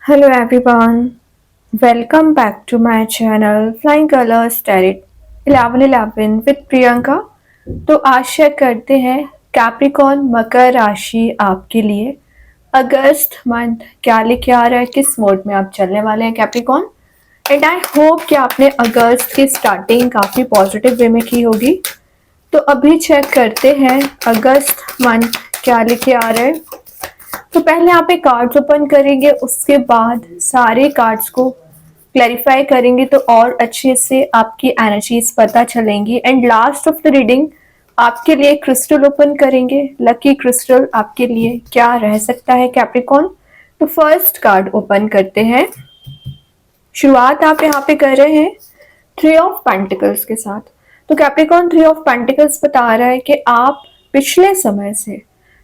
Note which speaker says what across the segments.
Speaker 1: Hello everyone, welcome back to my channel Flying Colors Tarot 1111 with Priyanka. तो आशा करते हैं Capricorn मकर राशि आपके लिए अगस्त मंथ क्या लेके आ रहा है, किस मोड में आप चलने वाले हैं कैप्रिकॉन। एंड आई होप कि आपने अगस्त की स्टार्टिंग काफ़ी पॉजिटिव वे में की होगी। तो अभी चेक करते हैं अगस्त मंथ क्या लेके आ रहा है। तो पहले आप एक कार्ड्स ओपन करेंगे, उसके बाद सारे कार्ड्स को क्लैरिफाई करेंगे तो और अच्छे से आपकी एनर्जीज पता चलेंगी। And last of the reading आपके लिए क्रिस्टल ओपन करेंगे। लकी क्रिस्टल आपके लिए क्या रह सकता है कैप्रिकॉन। तो फर्स्ट कार्ड ओपन करते हैं। शुरुआत आप यहाँ पे कर रहे हैं थ्री ऑफ पेंटिकल्स के साथ। तो कैप्रिकॉन थ्री ऑफ पेंटिकल्स बता रहा है कि आप पिछले समय से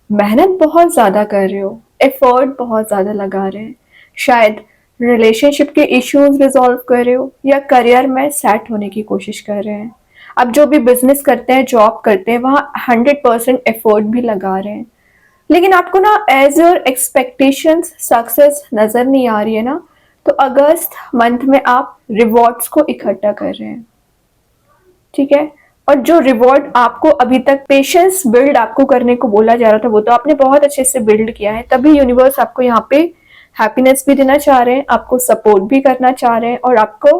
Speaker 1: मेहनत बहुत ज्यादा कर रहे हो, एफर्ट बहुत ज्यादा लगा रहे हैं। शायद रिलेशनशिप के इश्यूज रिजॉल्व कर रहे हो या करियर में सेट होने की कोशिश कर रहे हैं। अब जो भी बिजनेस करते हैं, जॉब करते हैं, वहां 100% एफर्ट भी लगा रहे हैं, लेकिन आपको ना एज योर एक्सपेक्टेशंस सक्सेस नजर नहीं आ रही है ना। तो अगस्त मंथ में आप रिवॉर्ड्स को इकट्ठा कर रहे हैं, ठीक है। और जो रिवॉर्ड आपको अभी तक पेशेंस बिल्ड आपको करने को बोला जा रहा था, वो तो आपने बहुत अच्छे से बिल्ड किया है। तभी यूनिवर्स आपको यहाँ पे हैप्पीनेस भी देना चाह रहे हैं, आपको सपोर्ट भी करना चाह रहे हैं और आपको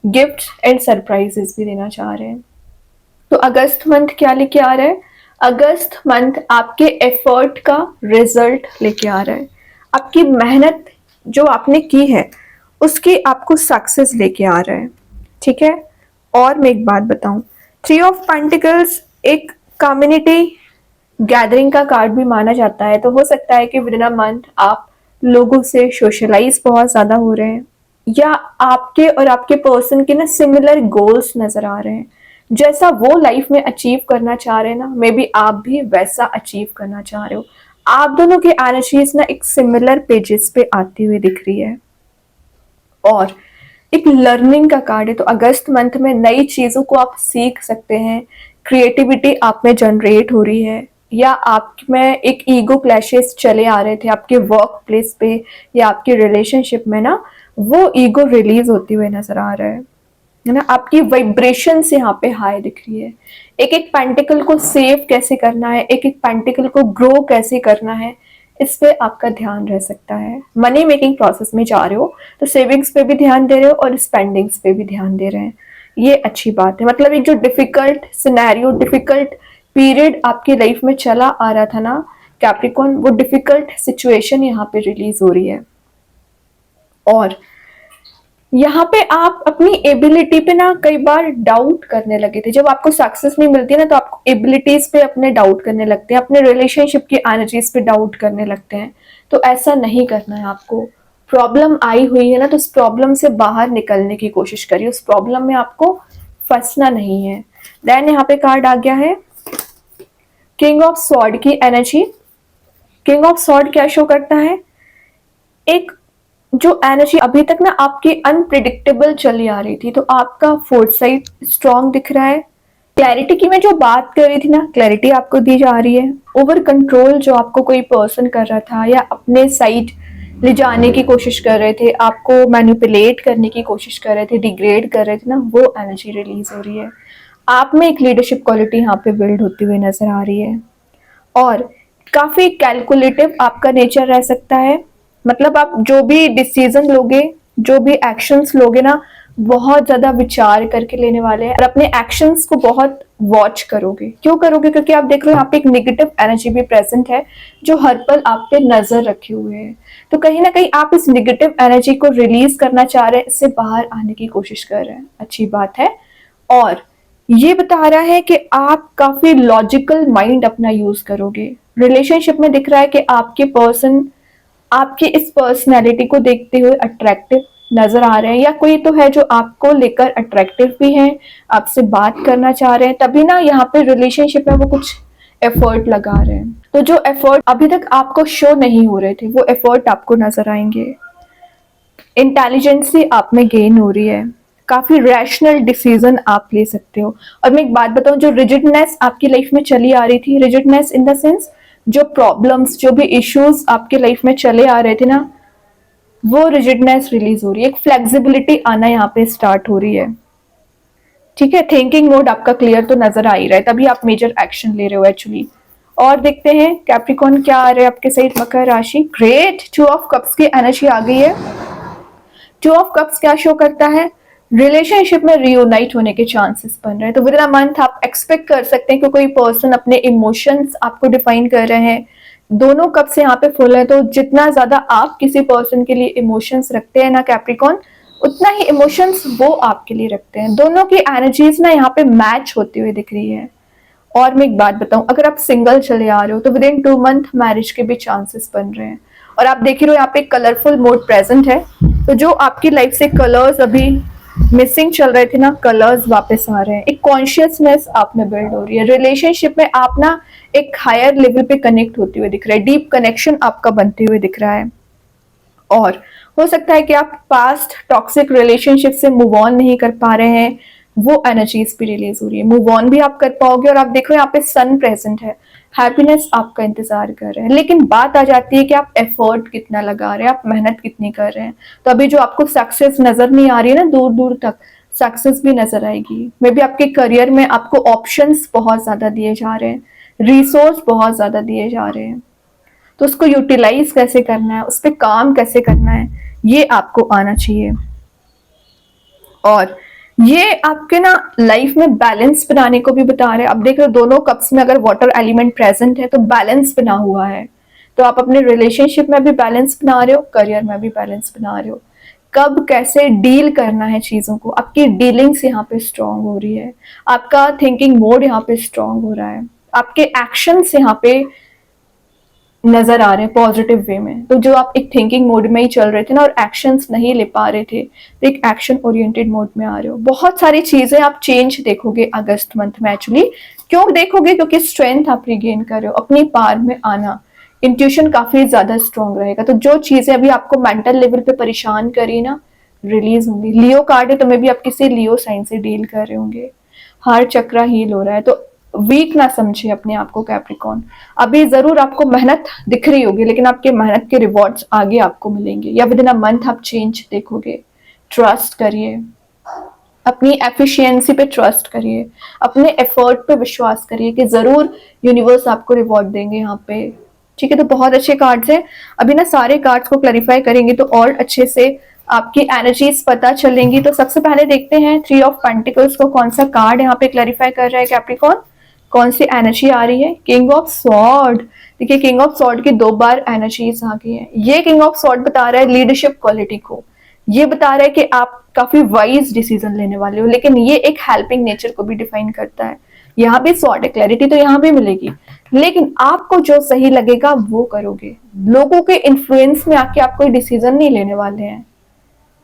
Speaker 1: गिफ्ट एंड सरप्राइजेस भी देना चाह रहे हैं। तो अगस्त मंथ क्या लेके आ रहा है? अगस्त मंथ आपके एफर्ट का रिजल्ट लेके आ रहा है। आपकी मेहनत जो आपने की है उसकी आपको सक्सेस लेके आ रहा है, ठीक है। और मैं एक बात बताऊं, थ्री ऑफ पेंटिकल्स एक कम्युनिटी गैदरिंग का कार्ड भी माना जाता है। तो हो सकता है कि विद इन अ मंथ आप लोगों से सोशलाइज बहुत ज्यादा हो रहे हैं, या आपके और आपके पर्सन के ना सिमिलर गोल्स नजर आ रहे हैं। जैसा वो लाइफ में अचीव करना चाह रहे हैं ना, मे बी आप भी वैसा अचीव करना चाह रहे हो। आप दोनों की एनर्जीज ना एक सिमिलर पेजेस पे आती हुई दिख रही है। और एक लर्निंग का कार्ड है। तो अगस्त मंथ में नई चीजों को आप सीख सकते हैं, क्रिएटिविटी आप में जनरेट हो रही है, या आप में एक ईगो क्लैशेस चले आ रहे थे आपके वर्क प्लेस पे या आपके रिलेशनशिप में ना, वो ईगो रिलीज होती हुए नजर आ रहा है ना। आपकी वाइब्रेशन से यहाँ पे हाई दिख रही है। एक एक पेंटिकल को सेव कैसे करना है, एक एक पेंटिकल को ग्रो कैसे करना है, इस पे आपका ध्यान रह सकता है। मनी मेकिंग प्रोसेस में जा रहे हो तो सेविंग्स पे भी ध्यान दे रहे हो और स्पेंडिंग्स पे भी ध्यान दे रहे हैं, ये अच्छी बात है। मतलब एक जो डिफिकल्ट सिनेरियो, डिफिकल्ट पीरियड आपकी लाइफ में चला आ रहा था ना कैप्रिकॉन, वो डिफिकल्ट सिचुएशन यहाँ पे रिलीज हो रही है। और यहाँ पे आप अपनी एबिलिटी पे ना कई बार डाउट करने लगे थे। जब आपको सक्सेस नहीं मिलती ना तो आप एबिलिटीज पे अपने डाउट करने लगते हैं, अपने रिलेशनशिप की एनर्जीज पे डाउट करने लगते हैं। तो ऐसा नहीं करना है आपको। प्रॉब्लम आई हुई है ना, तो उस प्रॉब्लम से बाहर निकलने की कोशिश करिए, उस प्रॉब्लम में आपको फंसना नहीं है। देन यहाँ पे कार्ड आ गया है किंग ऑफ स्वॉर्ड की एनर्जी। किंग ऑफ स्वॉर्ड क्या शो करता है? एक जो एनर्जी अभी तक ना आपकी अनप्रिडिक्टेबल चली आ रही थी, तो आपका फोर्टसाइट स्ट्रॉन्ग दिख रहा है। क्लैरिटी की मैं जो बात कर रही थी ना, क्लैरिटी आपको दी जा रही है। ओवर कंट्रोल जो आपको कोई पर्सन कर रहा था या अपने साइड ले जाने की कोशिश कर रहे थे, आपको मैनिपुलेट करने की कोशिश कर रहे थे, डिग्रेड कर रहे थे ना, वो एनर्जी रिलीज हो रही है। आप में एक लीडरशिप क्वालिटी यहाँ पे बिल्ड होती हुई नजर आ रही है। और काफी कैलकुलेटिव आपका नेचर रह सकता है। मतलब आप जो भी डिसीजन लोगे, जो भी एक्शंस लोगे ना, बहुत ज्यादा विचार करके लेने वाले हैं और अपने एक्शंस को बहुत वॉच करोगे। क्यों करोगे? क्योंकि आप देख रहे हो यहाँ पे एक नेगेटिव एनर्जी भी प्रेजेंट है जो हर पल आप पे नजर रखे हुए है। तो कहीं ना कहीं आप इस नेगेटिव एनर्जी को रिलीज करना चाह रहे हैं, इससे बाहर आने की कोशिश कर रहे हैं, अच्छी बात है। और ये बता रहा है कि आप काफी लॉजिकल माइंड अपना यूज करोगे। रिलेशनशिप में दिख रहा है कि आपके पर्सन आपकी इस पर्सनैलिटी को देखते हुए अट्रैक्टिव नजर आ रहे हैं, या कोई तो है जो आपको लेकर अट्रैक्टिव भी है, आपसे बात करना चाह रहे हैं, तभी ना यहाँ पे रिलेशनशिप में वो कुछ एफर्ट लगा रहे हैं। तो जो एफर्ट अभी तक आपको शो नहीं हो रहे थे, वो एफर्ट आपको नजर आएंगे। इंटेलिजेंसी आप में गेन हो रही है, काफी रैशनल डिसीजन आप ले सकते हो। और मैं एक बात बताऊं, जो रिजिडनेस आपकी लाइफ में चली आ रही थी, रिजिडनेस इन द सेंस जो प्रॉब्लम्स, जो भी इश्यूज आपके लाइफ में चले आ रहे थे ना, वो रिजिडनेस रिलीज हो रही है, एक फ्लेक्सिबिलिटी आना यहाँ पे स्टार्ट हो रही है। ठीक है, थिंकिंग मोड आपका क्लियर तो नजर आ ही रहा है, तभी आप मेजर एक्शन ले रहे हो एक्चुअली। और देखते हैं कैप्रिकॉन क्या आ रहा है आपके साइड मकर राशि। ग्रेट, 2 ऑफ कप्स की एनर्जी आ गई है। 2 ऑफ कप्स क्या शो करता है? रिलेशनशिप में रियूनाइट होने के चांसेस बन रहे हैं। तो विद इन अ मंथ आप एक्सपेक्ट कर सकते हैं कि कोई पर्सन अपने इमोशंस आपको डिफाइन कर रहे हैं। दोनों कप्स यहाँ पे फुल है, तो जितना ज्यादा आप किसी पर्सन के लिए इमोशंस रखते हैं ना कैप्रिकॉन, उतना ही इमोशंस वो आपके लिए रखते हैं। दोनों की एनर्जीज ना यहाँ पे मैच होती हुई दिख रही है। और मैं एक बात बताऊं, अगर आप सिंगल चले आ रहे हो तो विद इन 2 मंथ मैरिज के भी चांसेस बन रहे हैं। और आप देख रहे हो यहाँ पे कलरफुल मोड प्रेजेंट है, तो जो आपकी लाइफ से कलर्स अभी मिसिंग चल रहे थे ना, कलर्स वापस आ रहे हैं। एक कॉन्शियसनेस आप में बिल्ड हो रही है। रिलेशनशिप में आप ना एक हायर लेवल पे कनेक्ट होते हुए दिख रहे हैं, डीप कनेक्शन आपका बनते हुए दिख रहा है। और हो सकता है कि आप पास्ट टॉक्सिक रिलेशनशिप से मूव ऑन नहीं कर पा रहे हैं, वो एनर्जीज भी रिलीज हो रही है। मूव ऑन भी आप कर पाओगे। और आप देखो यहाँ पे सन प्रेजेंट है, हैप्पीनेस आपका इंतजार कर रहे हैं। लेकिन बात आ जाती है कि आप एफर्ट कितना लगा रहे हैं, आप मेहनत कितनी कर रहे हैं। तो अभी जो आपको सक्सेस नजर नहीं आ रही है ना, दूर दूर तक सक्सेस भी नजर आएगी। मे बी आपके करियर में आपको ऑप्शंस बहुत ज्यादा दिए जा रहे हैं, रिसोर्स बहुत ज्यादा दिए जा रहे हैं। तो उसको यूटिलाइज कैसे करना है, उस पर काम कैसे करना है, ये आपको आना चाहिए। और ये आपके ना लाइफ में बैलेंस बनाने को भी बता रहे हैं। अब देख रहे हो दोनों कप्स में अगर वाटर एलिमेंट प्रेजेंट है तो बैलेंस बना हुआ है। तो आप अपने रिलेशनशिप में भी बैलेंस बना रहे हो, करियर में भी बैलेंस बना रहे हो। कब कैसे डील करना है चीजों को, आपकी डीलिंग्स यहाँ पे स्ट्रांग हो रही है। आपका थिंकिंग मोड यहाँ पे स्ट्रांग हो रहा है। आपके एक्शंस यहाँ पे नजर आ रहे हैं पॉजिटिव वे में। तो जो आप एक थिंकिंग मोड में ही चल रहे थे ना और एक्शंस नहीं ले पा रहे थे, तो एक एक्शन ओरिएंटेड मोड में आ रहे हो। बहुत सारी चीजें आप चेंज देखोगे अगस्त मंथ में एक्चुअली। क्यों देखोगे? क्योंकि स्ट्रेंथ आप रिगेन कर रहे हो, अपनी पार में आना, इंट्यूशन काफी ज्यादा स्ट्रांग रहेगा। तो जो चीजें अभी आपको मेंटल लेवल पे परेशान करी ना, रिलीज होंगी। लियो कार्ड है तो मे भी आप किसी लियो साइन से डील कर रहे होंगे। हार्ट चक्रा हील हो रहा है, तो वीक ना समझे अपने आप को कैप्रिकॉन। अभी जरूर आपको मेहनत दिख रही होगी, लेकिन आपके मेहनत के रिवॉर्ड्स आगे आपको मिलेंगे, या विद इन अ मंथ आप चेंज देखोगे। ट्रस्ट करिए, अपनी एफिशिएंसी पे ट्रस्ट करिए, अपने एफर्ट पे विश्वास करिए कि जरूर यूनिवर्स आपको रिवॉर्ड देंगे यहाँ पे। ठीक है, तो बहुत अच्छे कार्ड्स हैं। अभी ना सारे कार्ड्स को क्लैरिफाई करेंगे तो और अच्छे से आपकी एनर्जीज पता चलेंगी। तो सबसे पहले देखते हैं 3 ऑफ पेंटिकल्स को कौन सा कार्ड यहाँ पे क्लैरिफाई कर रहा है कैप्रिकॉन, कौन सी एनर्जी आ रही है। King of sword. देखिए किंग ऑफ सॉर्ड की 2 बार एनर्जीज आ गई है। ये किंग ऑफ सॉर्ड बता रहा है लीडरशिप क्वालिटी को। ये बता रहा है कि आप काफी वाइज डिसीजन लेने वाले हो, लेकिन ये एक हेल्पिंग नेचर को भी डिफाइन करता है। यहाँ भी सॉर्ड है, क्लैरिटी तो यहाँ भी मिलेगी, लेकिन आपको जो सही लगेगा वो करोगे। लोगों के इन्फ्लुएंस में आके आप कोई डिसीजन नहीं लेने वाले हैं।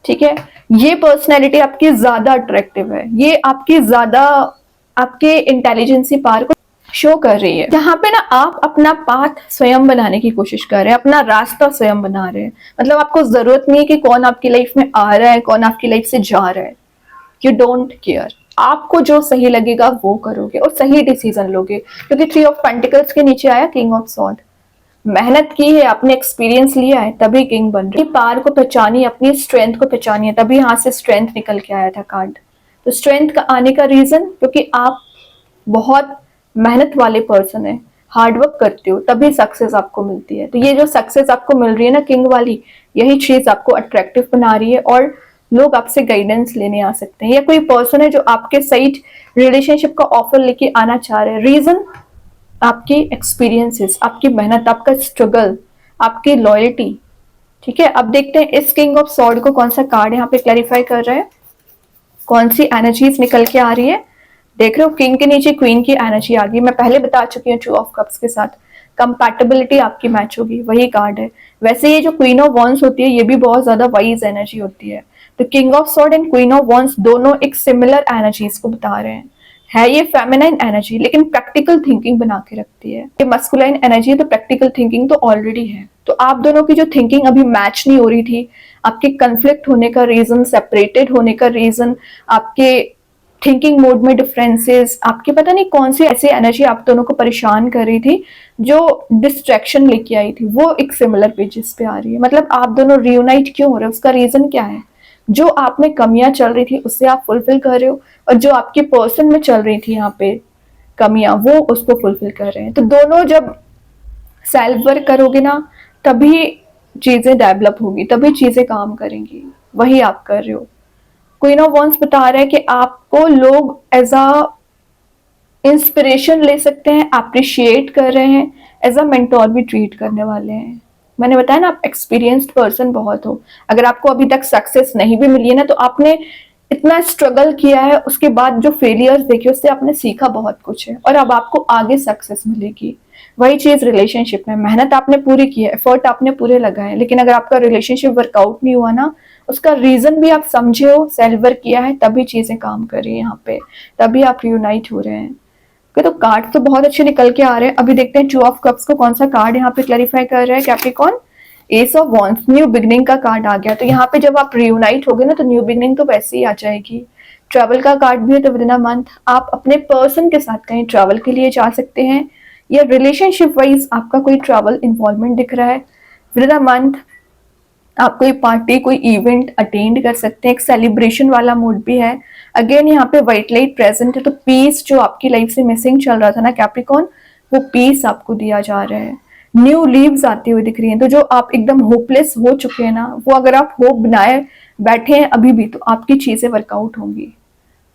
Speaker 1: ठीक है, ये पर्सनैलिटी आपकी ज्यादा अट्रैक्टिव है, ये आपकी ज्यादा आपके इंटेलिजेंसी पावर को शो कर रही है। यहाँ पे ना आप अपना पाथ स्वयं बनाने की कोशिश कर रहे हैं, अपना रास्ता स्वयं बना रहे हैं। मतलब आपको जरूरत नहीं है कि कौन आपकी लाइफ में आ रहा है, कौन आपकी लाइफ से जा रहा है। यू डोंट केयर, आपको जो सही लगेगा वो करोगे और सही डिसीजन लोगे। क्योंकि 3 ऑफ पेंटिकल्स के नीचे आया किंग ऑफ सॉर्ड। मेहनत की है, अपने एक्सपीरियंस लिया है, तभी किंग बन रही है। पार को पहचानी, अपनी स्ट्रेंथ को पहचानी है, तभी यहाँ से स्ट्रेंथ निकल के आया था कार्ड। तो स्ट्रेंथ का आने का रीजन, क्योंकि आप बहुत मेहनत वाले पर्सन है, हार्डवर्क करते हो, तभी सक्सेस आपको मिलती है। तो ये जो सक्सेस आपको मिल रही है ना किंग वाली, यही चीज आपको अट्रैक्टिव बना रही है और लोग आपसे गाइडेंस लेने आ सकते हैं। या कोई पर्सन है जो आपके सही रिलेशनशिप का ऑफर लेके आना चाह रहे हैं। रीजन आपकी एक्सपीरियंसेस, आपकी मेहनत, आपका स्ट्रगल, आपकी लॉयल्टी। ठीक है, अब देखते हैं इस किंग ऑफ सॉर्ड को कौन सा कार्ड यहाँ पे क्लैरिफाई कर रहा है, कौन सी एनर्जीज निकल के आ रही है। देख रहे हो किंग के नीचे क्वीन की एनर्जी आ गई। मैं पहले बता चुकी हूँ 2 ऑफ कप्स के साथ कंपैटिबिलिटी आपकी मैच होगी, वही कार्ड है। वैसे ये जो क्वीन ऑफ वॉन्स होती है ये भी बहुत ज्यादा वाइज एनर्जी होती है। तो king of sword and queen of wands दोनों एक सिमिलर एनर्जीज को बता रहे हैं। है ये फेमिनाइन एनर्जी, लेकिन प्रैक्टिकल थिंकिंग बना के रखती है। ये मस्कुलाइन एनर्जी है, तो प्रैक्टिकल थिंकिंग तो ऑलरेडी है। तो आप दोनों की जो थिंकिंग अभी मैच नहीं हो रही थी, आपके कंफ्लिक्ट होने का रीजन, सेपरेटेड होने का रीजन, आपके थिंकिंग मोड में डिफरेंसेस, आपकी पता नहीं कौन सी ऐसी एनर्जी आप दोनों को परेशान कर रही थी जो डिस्ट्रैक्शन लेके आई थी, वो एक सिमिलर पेजेस पे आ रही है। मतलब आप दोनों रियूनाइट क्यों हो रहे हो, उसका रीजन क्या है? जो आप में कमियां चल रही थी उससे आप फुलफिल कर रहे हो, और जो आपके पर्सन में चल रही थी यहाँ पे कमियां, वो उसको फुलफिल कर रहे हैं। तो दोनों जब सेल्फ वर्क करोगे ना, तभी चीजें डेवलप होगी, तभी चीजें काम करेंगी। वही आप कर रहे हो। क्वीन ऑफ वॉन्ड्स बता रहा है कि आपको लोग एज अ इंस्पिरेशन ले सकते हैं, अप्रिशिएट कर रहे हैं, एज अ मेंटोर भी ट्रीट करने वाले हैं। मैंने बताया ना, आप एक्सपीरियंस्ड पर्सन बहुत हो। अगर आपको अभी तक सक्सेस नहीं भी मिली है ना, तो आपने इतना स्ट्रगल किया है, उसके बाद जो फेलियर्स देखे उससे आपने सीखा बहुत कुछ है, और अब आपको आगे सक्सेस मिलेगी। वही चीज रिलेशनशिप में, मेहनत आपने पूरी की है, एफर्ट आपने पूरे लगाए, लेकिन अगर आपका रिलेशनशिप वर्कआउट नहीं हुआ ना, उसका रीजन भी आप समझे हो, सेल्फ वर्क किया है, तभी चीजें काम कर रही है यहाँ पे, तभी आप यूनाइट हो रहे हैं। तो कार्ड तो बहुत अच्छे निकल के आ रहे हैं। अभी देखते हैं टू ऑफ कप्स को कौन सा कार्ड यहाँ पे क्लैरिफाई कर रहा है Capricorn. S of wands, new beginning का कार्ड आ गया। तो यहाँ पे जब आप रियूनाइट होगे ना, तो न्यू बिगनिंग तो वैसे ही आ जाएगी। ट्रैवल का कार्ड भी है, तो विद इन अ मंथ आप अपने पर्सन के साथ कहीं ट्रैवल के लिए जा सकते हैं, या रिलेशनशिप वाइज आपका कोई ट्रैवल इन्वॉल्वमेंट दिख रहा है। विद इन अ मंथ आप कोई पार्टी, कोई इवेंट अटेंड कर सकते हैं। एक सेलिब्रेशन वाला मूड भी है। अगेन यहाँ पे व्हाइट लाइट प्रेजेंट है, तो पीस जो आपकी लाइफ से मिसिंग चल रहा था ना कैप्रिकॉर्न, वो पीस आपको दिया जा रहा है। न्यू लीव्स आती हुई दिख रही हैं। तो जो आप एकदम होपलेस हो चुके हैं ना, वो अगर आप होप बनाए बैठे हैं अभी भी, तो आपकी चीजें वर्कआउट होंगी,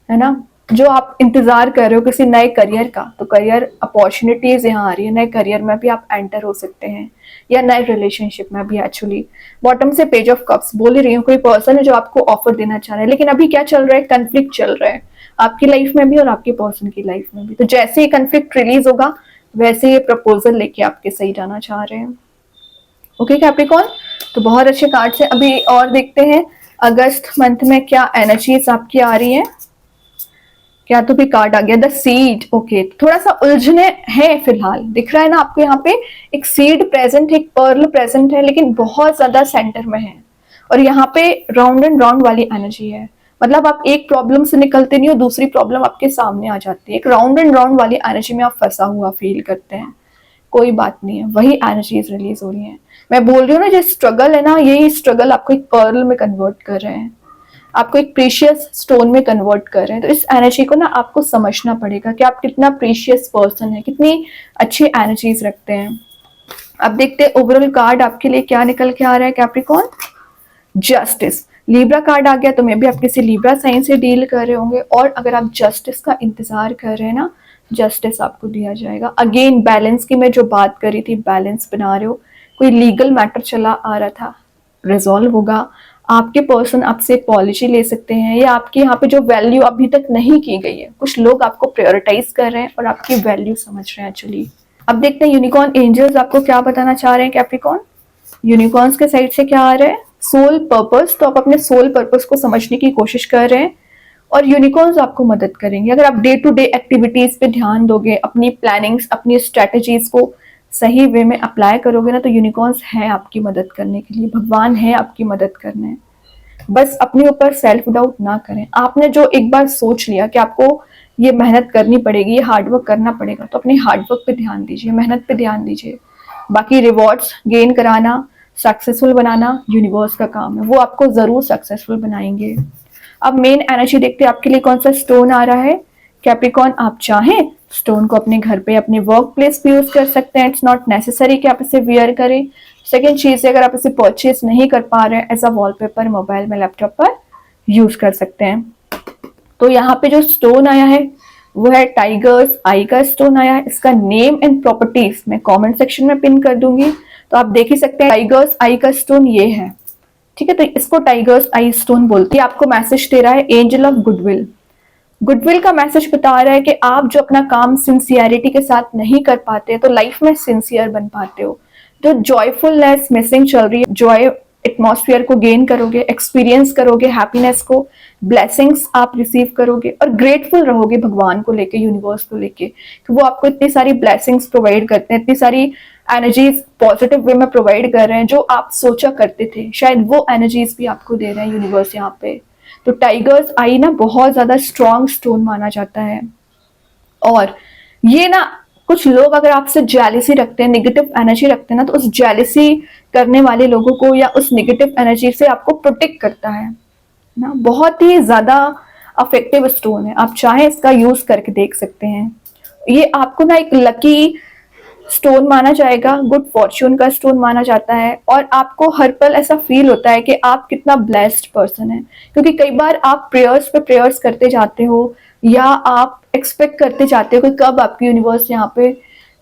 Speaker 1: है ना। जो आप इंतजार कर रहे हो किसी नए करियर का, तो करियर अपॉर्चुनिटीज यहाँ आ रही है। नए करियर में भी आप एंटर हो सकते हैं, या नए रिलेशनशिप में भी। एक्चुअली बॉटम से पेज ऑफ कप्स बोल ही रही हूँ, कोई पर्सन है जो आपको ऑफर देना चाह रहा है, लेकिन अभी क्या चल रहा है, कंफ्लिक्ट चल रहा है आपकी लाइफ में भी और आपके पर्सन की लाइफ में भी। तो जैसे ही कंफ्लिक्ट रिलीज होगा, वैसे ये प्रपोजल लेके आपके सही जाना चाह रहे हैं। ओके कैप्रिकॉर्न, तो बहुत अच्छे कार्ड्स हैं। अभी और देखते हैं अगस्त मंथ में क्या एनर्जीज आपकी आ रही है। क्या तो भी कार्ड आ गया, द सीड। ओके, थोड़ा सा उलझने हैं फिलहाल, दिख रहा है ना आपको यहाँ पे, एक सीड प्रेजेंट है, एक पर्ल प्रेजेंट है, लेकिन बहुत ज्यादा सेंटर में है। और यहाँ पे राउंड एंड राउंड वाली एनर्जी है। मतलब आप एक प्रॉब्लम से निकलते नहीं हो, दूसरी प्रॉब्लम आपके सामने आ जाती है। एक राउंड एंड राउंड वाली एनर्जी में आप फंसा हुआ फील करते हैं। कोई बात नहीं है, वही एनर्जीज रिलीज हो रही है। मैं बोल रही हूँ ना, जो स्ट्रगल है ना, यही स्ट्रगल आपको एक पर्ल में कन्वर्ट कर रहे हैं, आपको एक प्रीशियस स्टोन में कन्वर्ट कर रहे हैं। तो इस एनर्जी को ना आपको समझना पड़ेगा कि आप कितना प्रीशियस पर्सन है, कितनी अच्छी एनर्जीज रखते हैं। अब देखते हैं ओवरऑल कार्ड आपके लिए क्या निकल के आ रहा है कैप्रिकॉर्न। जस्टिस, लिब्रा कार्ड आ गया। तो मैं भी आप किसी लिब्रा साइन से डील कर रहे होंगे, और अगर आप जस्टिस का इंतजार कर रहे हैं ना, जस्टिस आपको दिया जाएगा। अगेन बैलेंस की मैं जो बात करी थी, बैलेंस बना रहे हो, कोई लीगल मैटर चला आ रहा था, रिजॉल्व होगा। आपके पर्सन आपसे पॉलिसी ले सकते हैं, या आपकी यहाँ पे जो वैल्यू अभी तक नहीं की गई है, कुछ लोग आपको प्रायोरिटाइज कर रहे हैं और आपकी वैल्यू समझ रहे हैं एक्चुअली। अब देखते हैं यूनिकॉर्न एंजल्स आपको क्या बताना चाह रहे हैं कैप्रिकॉर्न। यूनिकॉर्न्स के साइड से क्या आ रहा है, सोल पर्पस। तो आप अपने सोल पर्पस को समझने की कोशिश कर रहे हैं, और यूनिकॉर्न्स आपको मदद करेंगे। अगर आप डे टू डे एक्टिविटीज पे ध्यान दोगे, अपनी प्लानिंग्स, अपनी स्ट्रेटेजीज को सही वे में अप्लाई करोगे ना, तो यूनिकॉर्न्स है आपकी मदद करने के लिए, भगवान है आपकी मदद करने। बस अपने ऊपर सेल्फ डाउट ना करें। आपने जो एक बार सोच लिया कि आपको ये मेहनत करनी पड़ेगी, ये हार्डवर्क करना पड़ेगा, तो अपने हार्डवर्क पे ध्यान दीजिए, मेहनत पे ध्यान दीजिए। बाकी रिवॉर्ड्स गेन कराना, सक्सेसफुल बनाना यूनिवर्स का काम है, वो आपको जरूर सक्सेसफुल बनाएंगे। अब मेन एनर्जी देखते हैं आपके लिए कौन सा स्टोन आ रहा है कैप्रिकॉर्न। आप चाहें स्टोन को अपने घर पे, अपने वर्क प्लेस पे यूज कर सकते हैं। इट्स नॉट नेसेसरी कि आप इसे वियर करें। सेकेंड चीज है, अगर आप इसे परचेज नहीं कर पा रहे हैं, एज अ वॉलपेपर मोबाइल में, लैपटॉप पर यूज कर सकते हैं। तो यहाँ पे जो स्टोन आया है वो है टाइगर्स आई का स्टोन आया है। इसका नेम एंड प्रॉपर्टीज मैं कमेंट सेक्शन में पिन कर दूंगी, तो आप देख ही सकते हैं। टाइगर्स आई का स्टोन ये है, ठीक है। तो इसको टाइगर्स आई स्टोन बोलते हैं। आपको मैसेज दे रहा है एंजल ऑफ गुडविल। गुडविल का मैसेज बता रहा है कि आप जो अपना काम सिंसियरिटी के साथ नहीं कर पाते, तो लाइफ में सिंसियर बन पाते हो। जो जॉयफुलनेस मिसिंग चल रही है, जॉय एटमॉस्फेयर को गेन करोगे, एक्सपीरियंस करोगे, हैप्पीनेस को, ब्लेसिंग्स आप रिसीव करोगे, और ग्रेटफुल रहोगे भगवान को लेके, यूनिवर्स को लेके। तो वो आपको इतनी सारी ब्लेसिंग्स प्रोवाइड करते हैं, इतनी सारी एनर्जीज पॉजिटिव वे में प्रोवाइड कर रहे हैं। जो आप सोचा करते थे, शायद वो एनर्जीज भी आपको दे रहे हैं यूनिवर्स यहाँ पे। तो टाइगर्स आई ना बहुत ज़्यादा स्ट्रॉन्ग स्टोन माना जाता है। और ये ना कुछ लोग अगर आपसे जेलिसी रखते हैं, नेगेटिव एनर्जी रखते हैं ना, तो उस जेलिसी करने वाले लोगों को या उस नेगेटिव एनर्जी से आपको प्रोटेक्ट करता है ना। बहुत ही ज़्यादा अफेक्टिव स्टोन है, आप चाहें इसका यूज़ करके देख सकते हैं। ये आपको ना एक लकी स्टोन माना जाएगा, गुड फॉर्च्यून का स्टोन माना जाता है, और आपको हर पल ऐसा फील होता है कि आप कितना ब्लेस्ड पर्सन है, क्योंकि कई बार आप प्रेयर्स पे प्रेयर्स करते जाते हो या आप एक्सपेक्ट करते जाते हो कि कब आपकी यूनिवर्स यहाँ पे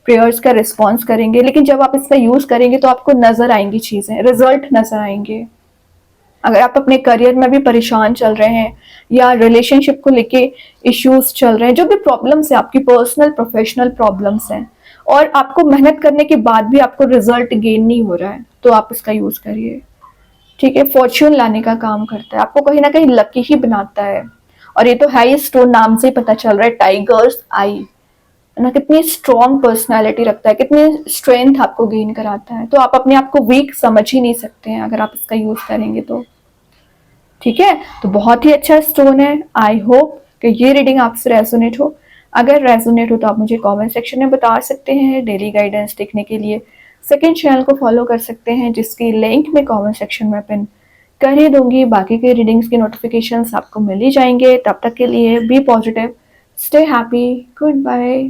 Speaker 1: प्रेयर्स का रिस्पॉन्स करेंगे, लेकिन जब आप इसका यूज करेंगे तो आपको नजर आएंगी चीजें, रिजल्ट नजर आएंगे। अगर आप अपने करियर में भी परेशान चल रहे हैं या रिलेशनशिप को लेके इश्यूज चल रहे हैं, जो भी प्रॉब्लम्स है आपकी पर्सनल प्रोफेशनल प्रॉब्लम्स हैं, और आपको मेहनत करने के बाद भी आपको रिजल्ट गेन नहीं हो रहा है, तो आप इसका यूज करिए। ठीक है, फॉर्च्यून लाने का काम करता है, आपको कहीं ना कहीं लकी ही बनाता है। और ये तो है ही, स्टोन नाम से ही पता चल रहा है, टाइगर्स आई ना, कितनी स्ट्रॉन्ग पर्सनालिटी रखता है, कितनी स्ट्रेंथ आपको गेन कराता है। तो आप अपने आप को वीक समझ ही नहीं सकते हैं अगर आप इसका यूज करेंगे तो। ठीक है, तो बहुत ही अच्छा स्टोन है। आई होप कि ये रीडिंग आपसे रेजोनेट हो। अगर रेजोनेट हो तो आप मुझे कमेंट सेक्शन में बता सकते हैं। डेली गाइडेंस देखने के लिए सेकंड चैनल को फॉलो कर सकते हैं, जिसकी लिंक मैं कमेंट सेक्शन में पिन कर ही दूंगी। बाकी के रीडिंग्स की नोटिफिकेशंस आपको मिल ही जाएंगे। तब तक के लिए be positive, stay happy, good bye.